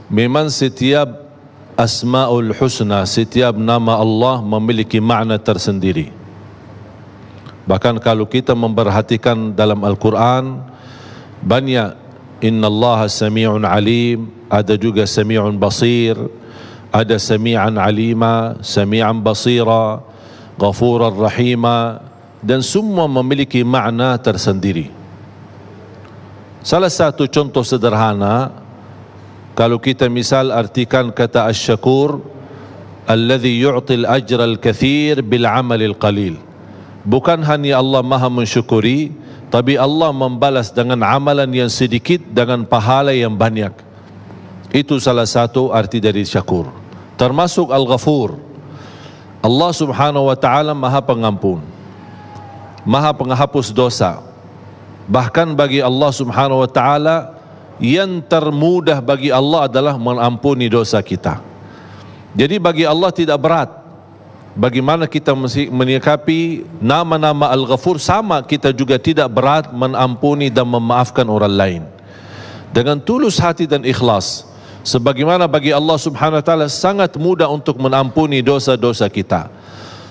Memang setiap Asmaul Husna, setiap nama Allah memiliki makna tersendiri. Bahkan kalau kita memperhatikan dalam Al-Quran, banyak innallaha sami'un alim, ada juga sami'un basir, ada sami'an alima, sami'an basira, ghafuran rahima, dan semua memiliki makna tersendiri. Salah satu contoh sederhana, kalau kita misal artikan kata asy-syakur, alladhi yu'til ajral kathir bil amalil qalil. Bukan hanya Allah maha mensyukuri, tapi Allah membalas dengan amalan yang sedikit dengan pahala yang banyak. Itu salah satu arti dari syakur. Termasuk Al-Ghafur. Allah subhanahu wa ta'ala maha pengampun, maha penghapus dosa. Bahkan bagi Allah subhanahu wa ta'ala, yang termudah bagi Allah adalah mengampuni dosa kita. Jadi bagi Allah tidak berat. Bagaimana kita menyikapi nama-nama Al-Ghafur, sama kita juga tidak berat menampuni dan memaafkan orang lain dengan tulus hati dan ikhlas. Sebagaimana bagi Allah subhanahu wa ta'ala sangat mudah untuk mengampuni dosa-dosa kita.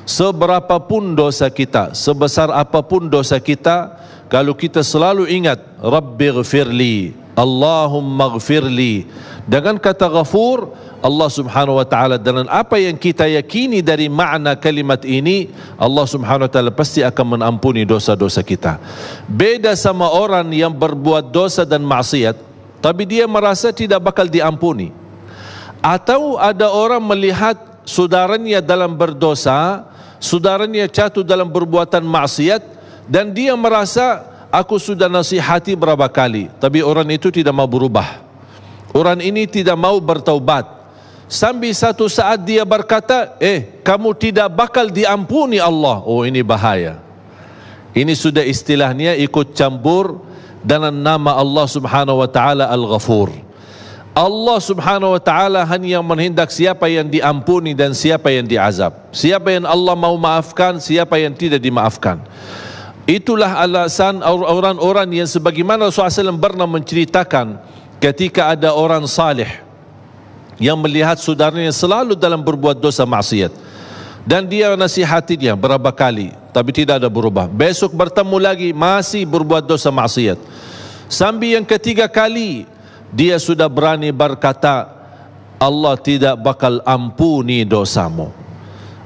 Seberapapun dosa kita, sebesar apapun dosa kita, kalau kita selalu ingat Rabbighfirli, Allahumma ghfirli, dengan kata ghafur, Allah subhanahu wa ta'ala, dengan apa yang kita yakini dari makna kalimat ini, Allah subhanahu wa ta'ala pasti akan mengampuni dosa-dosa kita. Beda sama orang yang berbuat dosa dan maksiat, tapi dia merasa tidak bakal diampuni. Atau ada orang melihat saudaranya dalam berdosa, saudaranya jatuh dalam perbuatan maksiat, dan dia merasa, aku sudah nasihati berapa kali, tapi orang itu tidak mau berubah. Orang ini tidak mau bertaubat. Sampai satu saat dia berkata, kamu tidak bakal diampuni Allah. Oh, ini bahaya. Ini sudah istilahnya ikut campur dengan nama Allah subhanahu wa ta'ala Al-Ghafur. Allah subhanahu wa ta'ala hanya menghendak siapa yang diampuni dan siapa yang diazab. Siapa yang Allah mau maafkan, siapa yang tidak dimaafkan. Itulah alasan orang-orang yang sebagaimana Rasulullah SAW pernah menceritakan, ketika ada orang salih yang melihat saudaranya selalu dalam berbuat dosa maksiat, dan dia nasihatinya berapa kali tapi tidak ada berubah. Besok bertemu lagi masih berbuat dosa maksiat. Sampai yang ketiga kali dia sudah berani berkata, Allah tidak bakal ampuni dosamu.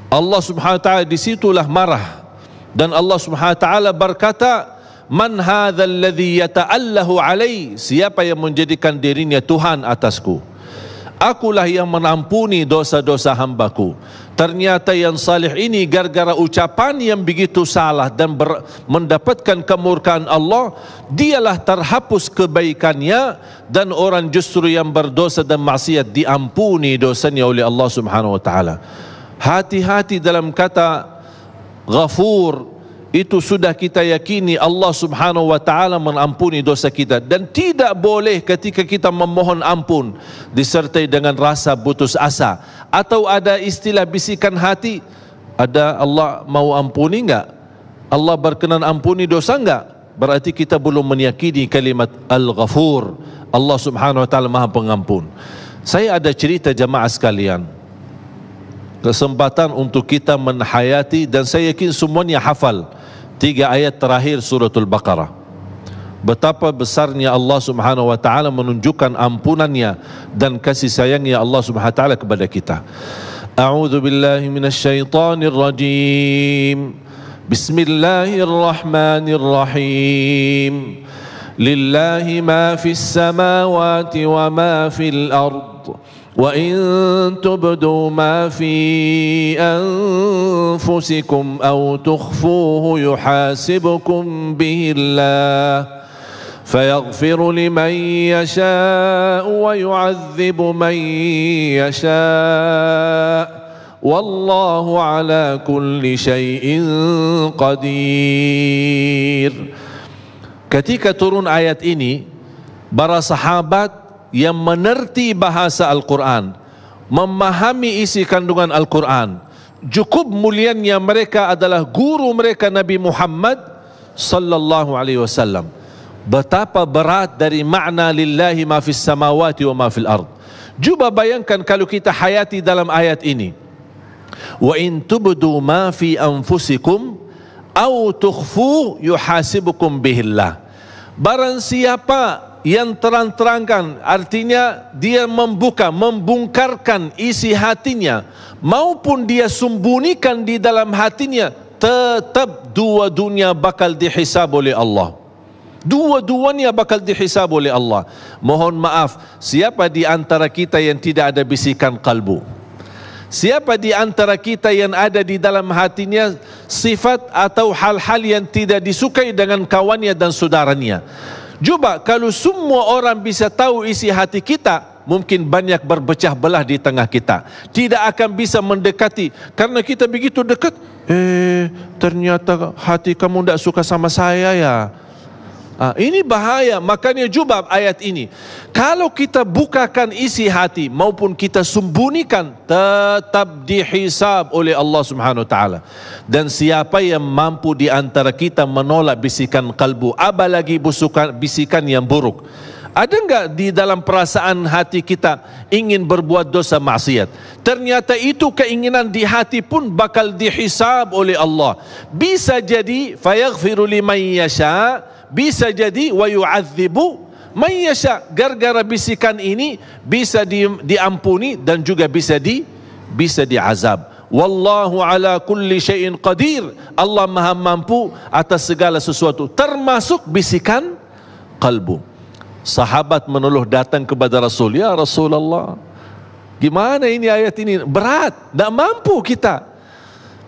Allah subhanahu wa ta'ala disitulah marah. Dan Allah subhanahu wa ta'ala berkata, man hadzal ladzi yata'allahu alai, siapa yang menjadikan dirinya Tuhan atasku? Akulah yang mengampuni dosa-dosa hambaku. Ternyata yang salih ini gara-gara ucapan yang begitu salah dan mendapatkan kemurkaan Allah, dialah terhapus kebaikannya, dan orang justru yang berdosa dan maksiat diampuni dosanya oleh Allah subhanahu wa ta'ala. Hati-hati dalam kata Ghafur, itu sudah kita yakini Allah subhanahu wa ta'ala mengampuni dosa kita. Dan tidak boleh ketika kita memohon ampun disertai dengan rasa putus asa, atau ada istilah bisikan hati, ada Allah mau ampuni enggak? Allah berkenan ampuni dosa enggak? Berarti kita belum meyakini kalimat Al-Ghafur, Allah subhanahu wa ta'ala maha pengampun. Saya ada cerita jamaah sekalian, kesempatan untuk kita menhayati, dan saya yakin semuanya hafal 3 ayat terakhir suratul Baqarah. Betapa besarnya Allah subhanahu wa ta'ala menunjukkan ampunannya dan kasih sayangnya Allah subhanahu wa ta'ala kepada kita. A'udzu billahi minasyaitonir rajim. Bismillahirrahmanirrahim. Lillahi ma fis samawati wa ma fil ard. وَإِن تُبْدُوا مَا فِي أَنفُسِكُمْ أَوْ تُخْفُوهُ يُحَاسِبْكُمْ بِهِ اللَّهُ فَيَغْفِرُ لِمَنْ يَشَاءُ وَيُعَذِّبُ مَنْ يَشَاءُ وَاللَّهُ عَلَى كُلِّ شَيْءٍ قَدِيرٌ. Ketika turun ayat ini, para sahabat yang menerti bahasa Al-Quran, memahami isi kandungan Al-Quran, cukup mulianya mereka adalah guru mereka Nabi Muhammad sallallahu alaihi wasallam. betapa berat dari makna lillahi ma fis samawati wa ma fil ard. Cuba bayangkan kalau kita hayati dalam ayat ini. Wa in tubdu ma fi anfusikum aw tukhfu yuhasibukum bihillah. Barang siapa yang terang-terangkan, artinya dia membongkarkan isi hatinya, maupun dia sembunyikan di dalam hatinya, tetap dua dunia bakal dihisab oleh Allah. Dua-duanya bakal dihisab oleh Allah. Mohon maaf, siapa di antara kita yang tidak ada bisikan kalbu? Siapa di antara kita yang ada di dalam hatinya sifat atau hal-hal yang tidak disukai dengan kawannya dan saudaranya? Cuba kalau semua orang bisa tahu isi hati kita, mungkin banyak berpecah belah di tengah kita. Tidak akan bisa mendekati, karena kita begitu dekat, ternyata hati kamu tidak suka sama saya ya. Ini bahaya. Makanya cuba ayat ini, kalau kita bukakan isi hati maupun kita sembunyikan, tetap dihisab oleh Allah Subhanahu wa taala. Dan siapa yang mampu di antara kita menolak bisikan kalbu, apalagi bisikan yang buruk? Ada enggak di dalam perasaan hati kita ingin berbuat dosa maksiat? Ternyata itu keinginan di hati pun bakal dihisab oleh Allah. Bisa jadi fayaghfiru liman yasha, bisa jadi wa yu'adzibu man yasha. Gara-gara bisikan ini bisa diampuni dan juga bisa diazab. Wallahu ala kulli syai'in qadir. Allah Maha mampu atas segala sesuatu, termasuk bisikan kalbu. Sahabat menuluh datang kepada Rasul, ya Rasulullah, gimana ini ayat ini? Berat, tak mampu kita.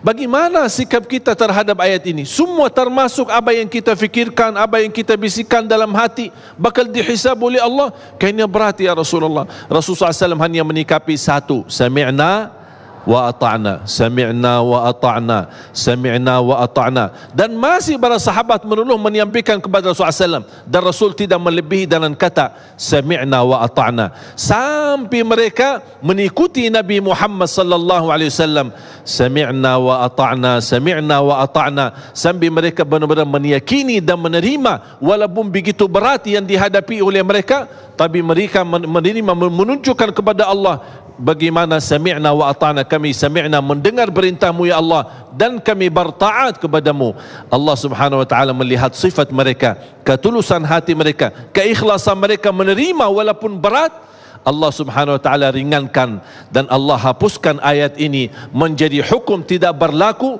Bagaimana sikap kita terhadap ayat ini? Semua termasuk apa yang kita fikirkan, apa yang kita bisikan dalam hati, bakal dihisab oleh Allah. Kayaknya berat ya Rasulullah. Rasulullah SAW hanya menikapi satu, sami'na wa ata'na, sami'na wa ata'na, sami'na wa ata'na. Dan masih para sahabat menuluh menyampaikan kepada Rasulullah SAW, dan Rasul tidak melebihi dalam kata sami'na wa ata'na, sampai mereka mengikuti Nabi Muhammad sallallahu alaihi wasallam. Sami'na wa ata'na, sami'na wa ata'na, sampai mereka benar-benar meyakini dan menerima, walaupun begitu berat yang dihadapi oleh mereka, tapi mereka menerima, menunjukkan kepada Allah bagaimana sami'na wa ata'na, kami sami'na, mendengar perintahmu ya Allah, dan kami bertaat kepadamu. Allah Subhanahu wa taala melihat sifat mereka, ketulusan hati mereka, keikhlasan mereka menerima walaupun berat. Allah Subhanahu wa taala ringankan, dan Allah hapuskan ayat ini menjadi hukum tidak berlaku.